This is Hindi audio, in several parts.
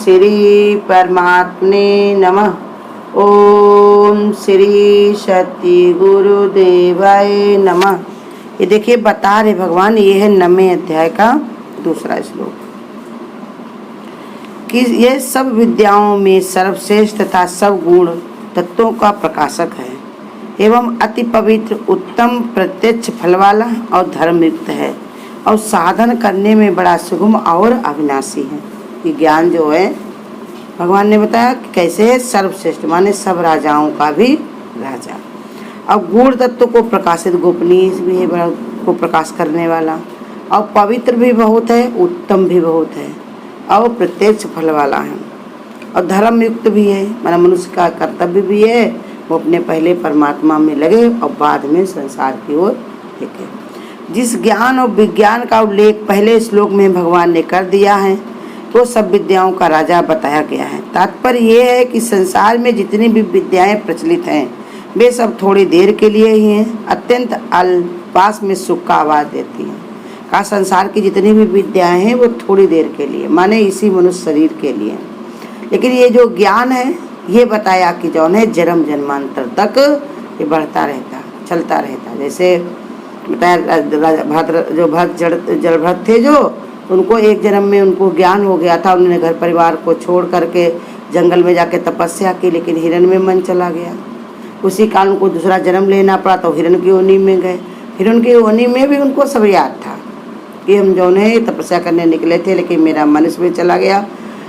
श्री परमात्मने नमः। ओम श्री सत्य गुरुदेवाय नमः। ये देखिए बता रहे भगवान, ये है 9वें अध्याय का दूसरा श्लोक कि ये सब विद्याओं में सर्वश्रेष्ठ तथा सब गुण तत्वों का प्रकाशक है एवं अति पवित्र, उत्तम, प्रत्यक्ष फल वाला और धर्मयुक्त है और साधन करने में बड़ा सुगम और अविनाशी है। ये ज्ञान जो है भगवान ने बताया कि कैसे है, सर्वश्रेष्ठ माने सब राजाओं का भी राजा, और गुण तत्व को प्रकाशित, गोपनीय भी है, बड़ा को प्रकाश करने वाला, और पवित्र भी बहुत है, उत्तम भी बहुत है और प्रत्यक्ष फल वाला है और धर्म युक्त भी है। माना मनुष्य का कर्तव्य भी है, वो अपने पहले परमात्मा में लगे और बाद में संसार की ओर देखे। जिस ज्ञान और विज्ञान का उल्लेख पहले श्लोक में भगवान ने कर दिया है तो सब विद्याओं का राजा बताया गया है। तात्पर्य ये है कि संसार में जितनी भी विद्याएं प्रचलित हैं वे सब थोड़ी देर के लिए ही हैं, अत्यंत अल्पास में सुख का आवाज देती हैं। का संसार की जितनी भी विद्याएं हैं वो थोड़ी देर के लिए, माने इसी मनुष्य शरीर के लिए। लेकिन ये जो ज्ञान है ये बताया कि जौन है जन्म जन्मांतर तक ये बढ़ता रहता, चलता रहता। जैसे बताया भरत जड़भरत थे जो, उनको एक जन्म में उनको ज्ञान हो गया था, उन्होंने घर परिवार को छोड़ करके जंगल में जाके तपस्या की, लेकिन हिरण में मन चला गया। उसी कारण उनको दूसरा जन्म लेना पड़ा तो हिरण की योनि में गए। हिरण की योनि में भी उनको सब याद था कि हम जो है तपस्या करने निकले थे, लेकिन मेरा मन इसमें चला गया।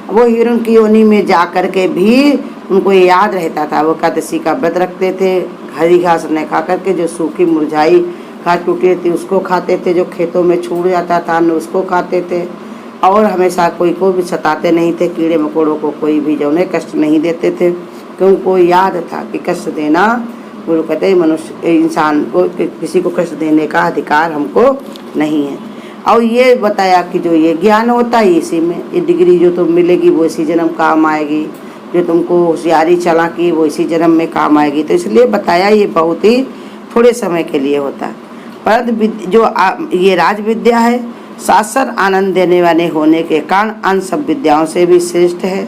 वो हिरण की योनि में जा कर के भी उनको याद रहता था। वो एकादशी का व्रत रखते थे, हरी घास न खा करके, जो सूखी मुरझाई घास टूटी थी उसको खाते थे, जो खेतों में छूट जाता था न उसको खाते थे, और हमेशा कोई को भी सताते नहीं थे, कीड़े मकोड़ों को कोई भी जो है कष्ट नहीं देते थे, क्योंकि उनको याद था कि कष्ट देना, गुरु कहते मनुष्य इंसान को किसी को कष्ट देने का अधिकार हमको नहीं है। और ये बताया कि जो ये ज्ञान होता है इसी में, ये डिग्री जो तुम मिलेगी वो इसी जन्म काम आएगी, जो तुमको होशियारी चालाकी वो इसी जन्म में काम आएगी। तो इसलिए बताया ये बहुत ही थोड़े समय के लिए होता है। पर जो ये राज विद्या है शाश्वत आनंद देने वाले होने के कारण अन्य सब विद्याओं से भी श्रेष्ठ है।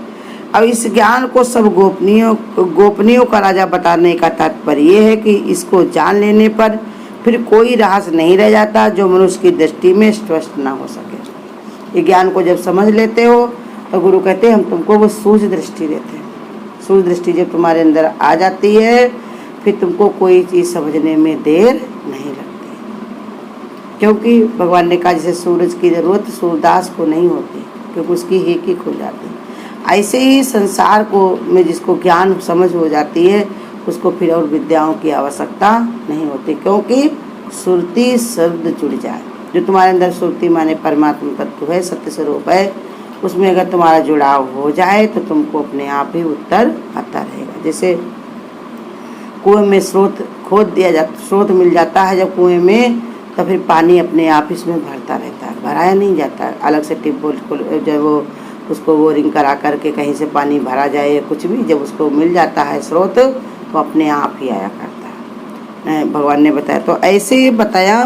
अब इस ज्ञान को सब गोपनीयों का राजा बताने का तात्पर्य ये है कि इसको जान लेने पर फिर कोई रहस्य नहीं रह जाता जो मनुष्य की दृष्टि में स्पष्ट ना हो सके। ये ज्ञान को जब समझ लेते हो तो गुरु कहते हैं हम तुमको वो सूझ दृष्टि देते हैं। सूझ दृष्टि जब तुम्हारे अंदर आ जाती है फिर तुमको कोई चीज़ समझने में देर नहीं लगती, क्योंकि भगवान ने कहा जैसे सूरज की जरूरत सूरदास को नहीं होती क्योंकि उसकी हेकी खुल जाती है, ऐसे ही संसार को में जिसको ज्ञान समझ हो जाती है उसको फिर और विद्याओं की आवश्यकता नहीं होती, क्योंकि सुरती शब्द जुड़ जाए। जो तुम्हारे अंदर सुरती माने परमात्मा तत्व है, सत्य स्वरूप है, उसमें अगर तुम्हारा जुड़ाव हो जाए तो तुमको अपने आप ही उत्तर आता रहेगा। जैसे कुएं में स्रोत खोद दिया जाता, स्रोत मिल जाता है जब कुएं में, तो फिर पानी अपने आप इसमें भरता रहता है, भराया नहीं जाता है अलग से ट्यूबवेल को जब वो उसको बोरिंग करा करके कहीं से पानी भरा जाए या कुछ भी, जब उसको मिल जाता है स्रोत तो अपने आप ही आया करता है, भगवान ने बताया। तो ऐसे ही बताया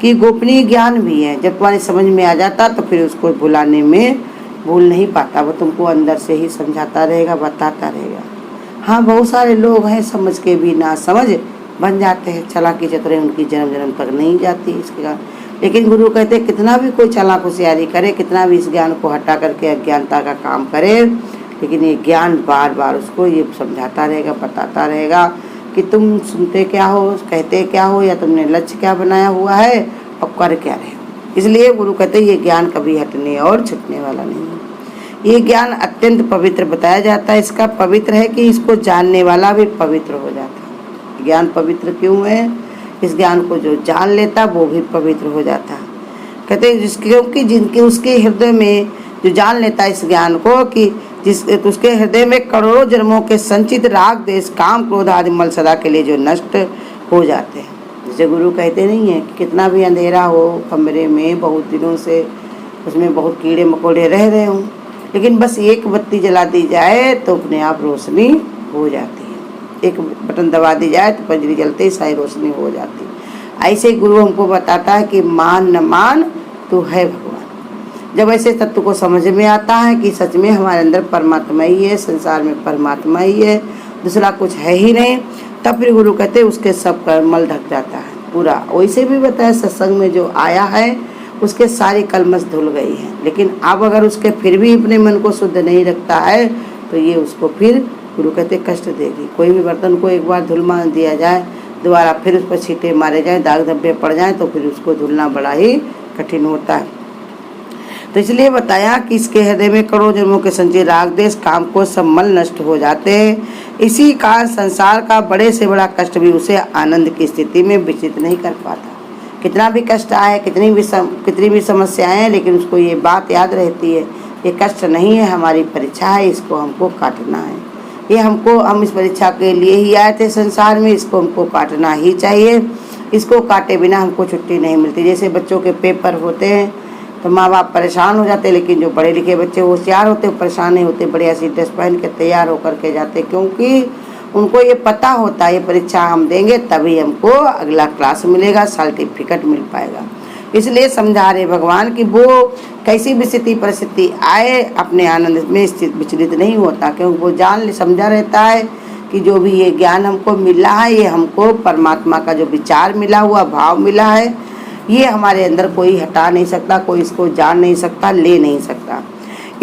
कि गोपनीय ज्ञान भी है, जब तुम्हारी समझ में आ जाता तो फिर उसको भुलाने में भूल नहीं पाता, वो तुमको अंदर से ही समझाता रहेगा, बताता रहेगा। हाँ, बहुत सारे लोग हैं समझ के भी ना समझ बन जाते हैं, चालाकी चतुराई उनकी जन्म जन्म तक नहीं जाती इसके कारण। लेकिन गुरु कहते हैं कितना भी कोई चालाक होशियारी करे, कितना भी इस ज्ञान को हटा करके अज्ञानता का काम करे, लेकिन ये ज्ञान बार बार उसको ये समझाता रहेगा, बताता रहेगा कि तुम सुनते क्या हो, कहते क्या हो, या तुमने लक्ष्य क्या बनाया हुआ है और कर क्या रहे हो। इसलिए गुरु कहते हैं ये ज्ञान कभी हटने और छूटने वाला नहीं है। ये ज्ञान अत्यंत पवित्र बताया जाता है। इसका पवित्र है कि इसको जानने वाला भी पवित्र हो जाता है। ज्ञान पवित्र क्यों है? इस ज्ञान को जो जान लेता वो भी पवित्र हो जाता है। कहते हैं क्योंकि जिनके उसके हृदय में जो जान लेता है इस ज्ञान को कि उसके हृदय में करोड़ों जन्मों के संचित राग देश काम क्रोध आदि मल सदा के लिए जो नष्ट हो जाते हैं। जैसे गुरु कहते नहीं है कि कितना भी अंधेरा हो कमरे में, बहुत दिनों से उसमें बहुत कीड़े मकोड़े रह रहे हों, लेकिन बस एक बत्ती जला दी जाए तो अपने आप रोशनी हो जाती है। एक बटन दबा दी जाए तो पंजरी जलते ही सारी रोशनी हो जाती है। ऐसे गुरु हमको बताता है कि मान न मान तू है भगवान। जब ऐसे तत्व को समझ में आता है कि सच में हमारे अंदर परमात्मा ही है, संसार में परमात्मा ही है, दूसरा कुछ है ही नहीं, तब फिर गुरु कहते उसके सब कर्मल ढक जाता है पूरा। वैसे भी बताया सत्संग में जो आया है उसके सारी कलमश धुल गई है, लेकिन अब अगर उसके फिर भी अपने मन को शुद्ध नहीं रखता है तो ये उसको फिर गुरु कहते कष्ट देगी। कोई भी बर्तन को एक बार धुल मान दिया जाए, दोबारा फिर उस पर छींटे मारे जाए, दाग धब्बे पड़ जाए तो फिर उसको धुलना बड़ा ही कठिन होता है। तो इसलिए बताया कि इसके हृदय में करोड़ों जन्मों के संचय राग देश काम को सब मल नष्ट हो जाते हैं। इसी कारण संसार का बड़े से बड़ा कष्ट भी उसे आनंद की स्थिति में विचलित नहीं कर पाता। कितना भी कष्ट आए, कितनी भी समस्याएं हैं, लेकिन उसको ये बात याद रहती है ये कष्ट नहीं है, हमारी परीक्षा है, इसको हमको काटना है। ये हम इस परीक्षा के लिए ही आए थे संसार में, इसको हमको काटना ही चाहिए। इसको काटे बिना हमको छुट्टी नहीं मिलती। जैसे बच्चों के पेपर होते हैं तो माँ बाप परेशान हो जाते, लेकिन जो पढ़े लिखे बच्चे होशियार होते हैं परेशान नहीं होते, बढ़िया सी ड्रेस पहन के तैयार होकर के जाते, क्योंकि उनको ये पता होता है ये परीक्षा हम देंगे तभी हमको अगला क्लास मिलेगा, सर्टिफिकेट मिल पाएगा। इसलिए समझा रहे भगवान कि वो कैसी भी स्थिति परिस्थिति आए अपने आनंद में विचलित नहीं होता, क्योंकि वो समझा रहता है कि जो भी ये ज्ञान हमको मिला है ये हमको परमात्मा का जो विचार मिला हुआ भाव मिला है, ये हमारे अंदर कोई हटा नहीं सकता, कोई इसको जान नहीं सकता, ले नहीं सकता।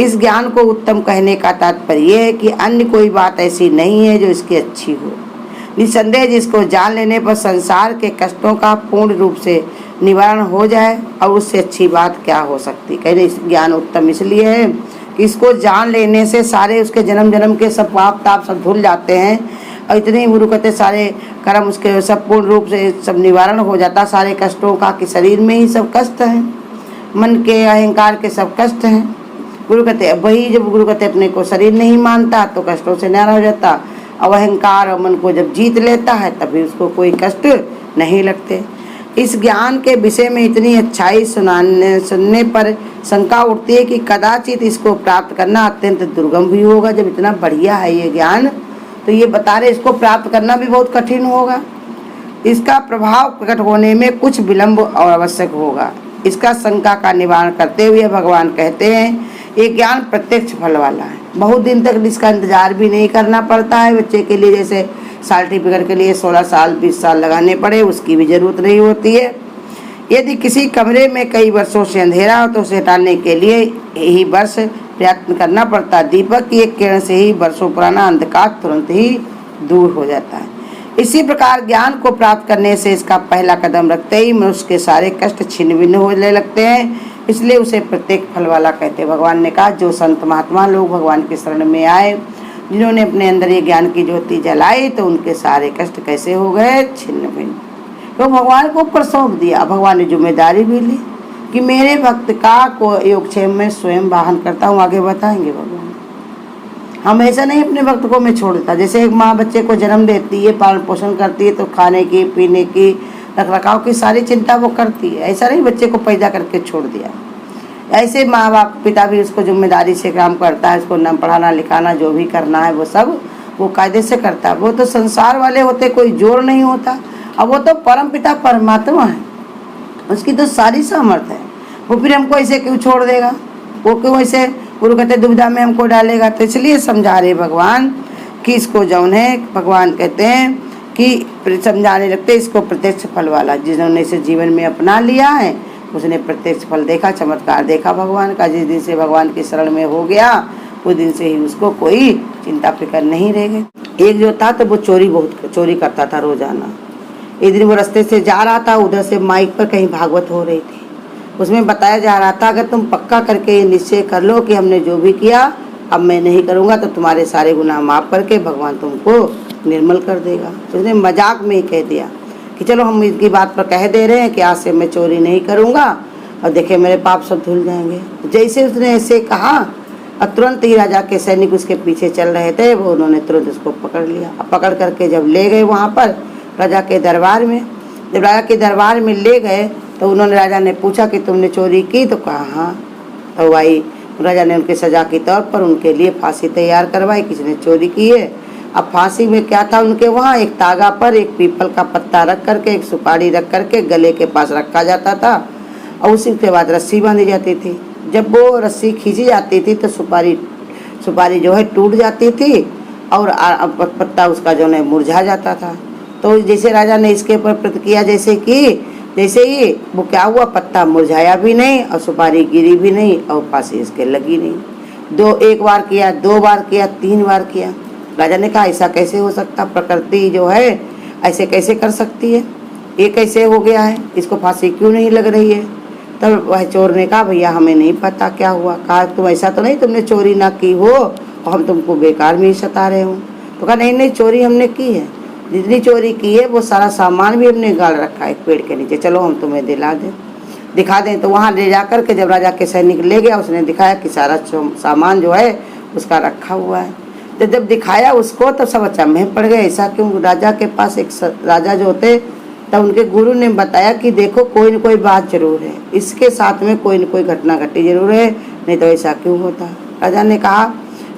इस ज्ञान को उत्तम कहने का तात्पर्य है कि अन्य कोई बात ऐसी नहीं है जो इसकी अच्छी हो। निसंदेह जिसको जान लेने पर संसार के कष्टों का पूर्ण रूप से निवारण हो जाए, और उससे अच्छी बात क्या हो सकती। कहने ज्ञान उत्तम इसलिए है कि इसको जान लेने से सारे उसके जन्म जन्म के सब पाप ताप सब धुल जाते हैं, और इतने ही गुरु कहते सारे कर्म उसके सब पूर्ण रूप से सब निवारण हो जाता सारे कष्टों का, कि शरीर में ही सब कष्ट हैं, मन के अहंकार के सब कष्ट हैं। गुरु कहते वही जब गुरु कहते अपने को शरीर नहीं मानता तो कष्टों से न्यारा हो जाता, अब अहंकार और मन को जब जीत लेता है तभी उसको कोई कष्ट नहीं लगते। इस ज्ञान के विषय में इतनी अच्छाई सुनने पर शंका उठती है कि कदाचित इसको प्राप्त करना अत्यंत दुर्गम भी होगा। जब इतना बढ़िया है ये ज्ञान तो ये बता रहे इसको प्राप्त करना भी बहुत कठिन होगा। इसका प्रभाव प्रकट होने में कुछ विलंब और आवश्यक होगा। इसका शंका का निवारण करते हुए भगवान कहते हैं ये ज्ञान प्रत्यक्ष फल वाला है। बहुत दिन तक इसका इंतजार भी नहीं करना पड़ता है। बच्चे के लिए जैसे सर्टिफिकेट के लिए 16 साल 20 साल लगाने पड़े, उसकी भी जरूरत नहीं होती है। यदि किसी कमरे में कई वर्षों से अंधेरा हो तो उसे हटाने के लिए यही वर्ष प्रयत्न करना पड़ता है। दीपक की एक किरण से ही वर्षों पुराना अंधकार तुरंत ही दूर हो जाता है। इसी प्रकार ज्ञान को प्राप्त करने से इसका पहला कदम रखते ही मनुष्य के सारे कष्ट छिन्न भिन्न होने लगते हैं। इसलिए उसे प्रत्येक फल वाला कहते हैं। भगवान ने कहा जो संत महात्मा लोग भगवान की शरण में आए, जिन्होंने अपने अंदर ये ज्ञान की ज्योति जलाई, तो उनके सारे कष्ट कैसे हो गए, छिन्न भिन्न। तो भगवान को ऊपर सौंप दिया। भगवान ने जिम्मेदारी भी ली कि मेरे भक्त का को योगक्षेम में स्वयं वाहन करता हूँ। आगे बताएंगे भगवान। हम ऐसा नहीं अपने भक्त को मैं छोड़ देता। जैसे एक माँ बच्चे को जन्म देती है, पालन पोषण करती है, तो खाने की पीने की रख रखाव की सारी चिंता वो करती है। ऐसा नहीं बच्चे को पैदा करके छोड़ दिया। ऐसे माँ बाप पिता भी उसको जिम्मेदारी से काम करता है। उसको न पढ़ाना लिखाना जो भी करना है वो सब वो कायदे से करता है। वो तो संसार वाले होते, कोई जोर नहीं होता। अब वो तो परम पिता परमात्मा है, उसकी तो सारी सामर्थ्य है। वो फिर हमको ऐसे क्यों छोड़ देगा, वो क्यों ऐसे गुरु कहते दुविधा में हमको डालेगा। तो इसलिए समझा रहे भगवान कि इसको जौन है, भगवान कहते हैं कि समझाने लगते इसको प्रत्यक्ष फल वाला। जिन्होंने इसे जीवन में अपना लिया है उसने प्रत्यक्ष फल देखा, चमत्कार देखा भगवान का। जिस दिन से भगवान की शरण में हो गया उस दिन से ही उसको कोई चिंता फिक्र नहीं रह गई। एक जो था तो वो चोरी करता था रोजाना। एक दिन वो रास्ते से जा रहा था, उधर से माइक पर कहीं भागवत हो रही थी। उसमें बताया जा रहा था अगर तुम पक्का करके ये निश्चय कर लो कि हमने जो भी किया अब मैं नहीं करूँगा तो तुम्हारे सारे गुनाह माफ़ करके भगवान तुमको निर्मल कर देगा। तो उसने मजाक में ही कह दिया कि चलो हम इसकी बात पर कह दे रहे हैं कि आज से मैं चोरी नहीं करूँगा और देखे मेरे पाप सब धुल जाएंगे। जैसे उसने ऐसे कहा और तुरंत ही राजा के सैनिक उसके पीछे चल रहे थे, वो उन्होंने तुरंत उसको पकड़ लिया। अब पकड़ करके जब ले गए वहाँ पर राजा के दरबार में, जब राजा के दरबार में ले गए तो उन्होंने राजा ने पूछा कि तुमने चोरी की, तो कहा हाँ। तो भाई राजा ने उनके सजा के तौर पर उनके लिए फांसी तैयार करवाई, किसने चोरी की है। अब फांसी में क्या था उनके वहाँ, एक तागा पर एक पीपल का पत्ता रख करके एक सुपारी रख करके गले के पास रखा जाता था और उसी के बाद रस्सी बांधी जाती थी। जब वो रस्सी खींची जाती थी तो सुपारी जो है टूट जाती थी और पत्ता उसका जो है मुरझा जाता था। तो जैसे राजा ने इसके ऊपर प्रतिक्रिया जैसे ही वो क्या हुआ, पत्ता मुरझाया भी नहीं और सुपारी गिरी भी नहीं और फांसी इसके लगी नहीं। एक बार किया, 2 बार किया, 3 बार किया। राजा ने कहा ऐसा कैसे हो सकता, प्रकृति जो है ऐसे कैसे कर सकती है, ये कैसे हो गया है, इसको फांसी क्यों नहीं लग रही है। तब वह चोर ने कहा भैया हमें नहीं पता क्या हुआ। कहा तुम ऐसा तो नहीं तुमने चोरी ना की हो और हम तुमको बेकार में ही सता रहे हो। तो कहा नहीं चोरी हमने की है, जितनी चोरी की है वो सारा सामान भी हमने गाड़ रखा है पेड़ के नीचे, चलो हम तुम्हें दिखा दें। तो वहाँ ले जाकर के जब राजा के सैनिक ले गया, उसने दिखाया कि सारा सामान जो है उसका रखा हुआ है। तो जब दिखाया उसको तो सब अचंभे में पड़ गए, ऐसा क्यों। राजा के पास एक राजा जो होते तब उनके गुरु ने बताया कि देखो कोई न कोई बात जरूर है, इसके साथ में कोई न कोई घटना घटी जरूर है, नहीं तो ऐसा क्यों होता। राजा ने कहा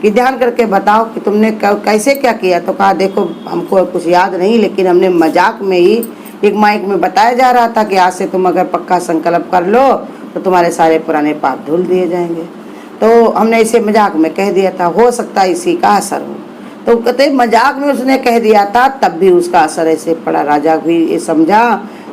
कि ध्यान करके बताओ कि तुमने कैसे क्या किया। तो कहा देखो हमको कुछ याद नहीं, लेकिन हमने मजाक में ही एक माइक में बताया जा रहा था कि आज से तुम अगर पक्का संकल्प कर लो तो तुम्हारे सारे पुराने पाप धुल दिए जाएंगे। तो हमने इसे मजाक में कह दिया था, हो सकता है इसी का असर हो। तो कहते मजाक में उसने कह दिया था, तब भी उसका असर ऐसे पड़ा। राजा भी ये समझा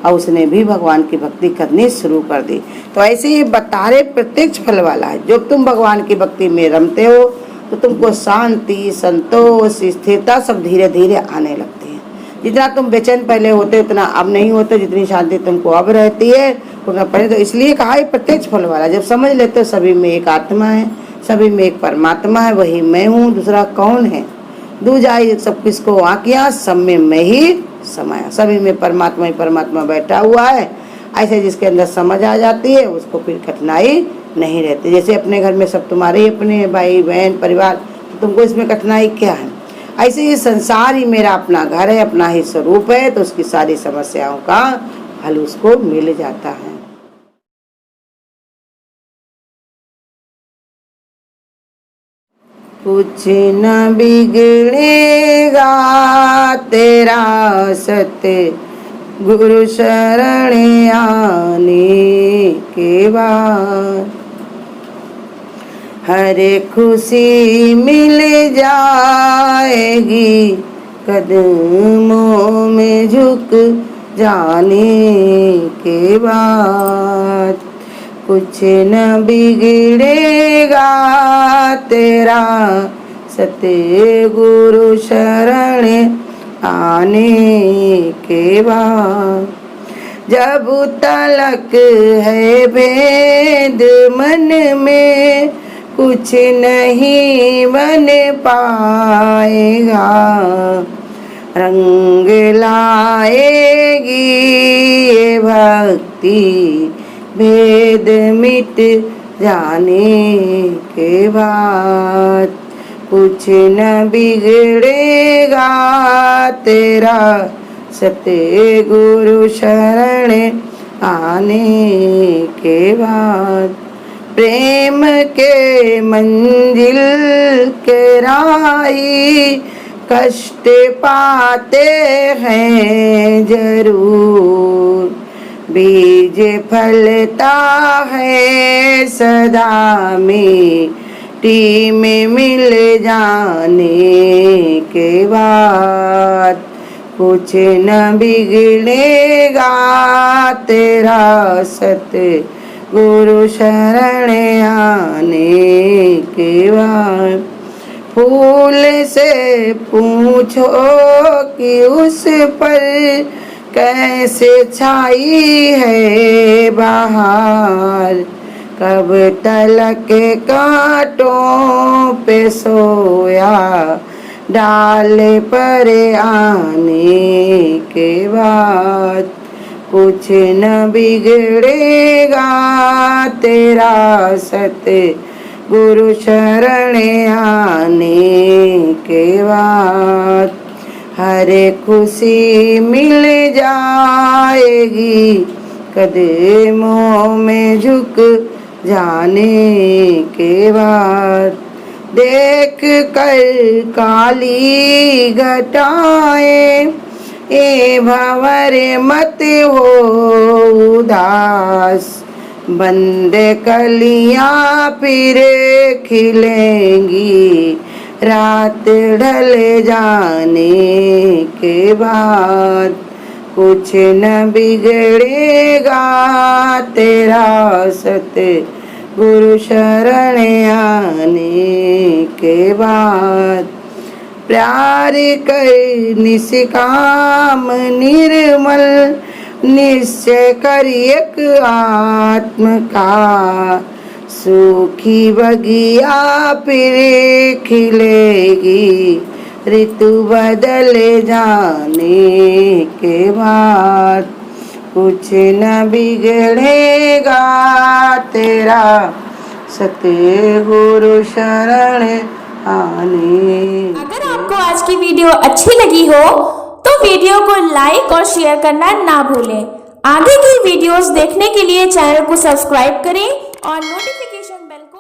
और उसने भी भगवान की भक्ति करनी शुरू कर दी। तो ऐसे ही बतारे प्रत्यक्ष फल वाला है। जब तुम भगवान की भक्ति में रमते हो तो तुमको शांति, संतोष, स्थिरता सब धीरे धीरे आने लगती है। जितना तुम बेचैन पहले होते उतना अब नहीं होते, जितनी शांति तुमको अब रहती है उतना पहले। तो इसलिए कहा है प्रत्यक्ष फल वाला। जब समझ लेते हो सभी में एक आत्मा है, सभी में एक परमात्मा है, वही मैं हूँ, दूसरा कौन है। दूजा सब किसको आँखियाँ, सब में मैं ही समाया, सभी में परमात्मा ही परमात्मा बैठा हुआ है। ऐसे जिसके अंदर समझ आ जाती है उसको फिर कठिनाई नहीं रहती। जैसे अपने घर में सब तुम्हारे ही अपने भाई बहन परिवार, तो तुमको इसमें कठिनाई क्या है। ऐसे ये संसार ही मेरा अपना घर है, अपना ही स्वरूप है, तो उसकी सारी समस्याओं का हल उसको मिल जाता है। कुछ न बिगड़ेगा तेरा सत्य गुरु शरण आने के बाद, हर खुशी मिल जाएगी कदमों में झुक जाने के बाद। कुछ न बिगड़ेगा तेरा सत्य गुरु शरण आने के बाद। जब तलक है भेद मन में कुछ नहीं बन पाएगा, रंग लाएगी ये भक्ति भेद मिट जाने के बाद। कुछ न बिगड़ेगा तेरा सत्य गुरु शरण आने के बाद। प्रेम के मंजिल के राही कष्ट पाते हैं जरूर, बीज फलता है सदा मिट्टी में मिल जाने के बाद। कुछ न बिगड़ेगा तेरा सत्य गुरु शरण आने के बाद। फूल से पूछो कि उस पर कैसे छाई है बहार, कब तलक कांटों पे सोया डाल पर आने के बाद। कुछ न बिगड़ेगा तेरा सत्य गुरु शरण आने के बाद। हर खुशी मिल जाएगी कदमों में झुक जाने के बाद। देख कर काली घटाएं ए भंवर मत हो उदास, बंद कलियां फिर खिलेंगी रात ढल जाने के बाद। कुछ न बिगड़ेगा तेरा सतगुरु शरण आने के बाद। प्यार कर निष्काम निर्मल निश्चय कर एक आत्म का। सूखी बगिया फिर खिलेगी ऋतु बदल जाने के बाद। कुछ न बिगड़ेगा तेरा सतगुरु शरण आने। अगर आपको आज की वीडियो अच्छी लगी हो तो वीडियो को लाइक और शेयर करना ना भूलें। आगे की वीडियोस देखने के लिए चैनल को सब्सक्राइब करें और नोटिफिकेशन बेल को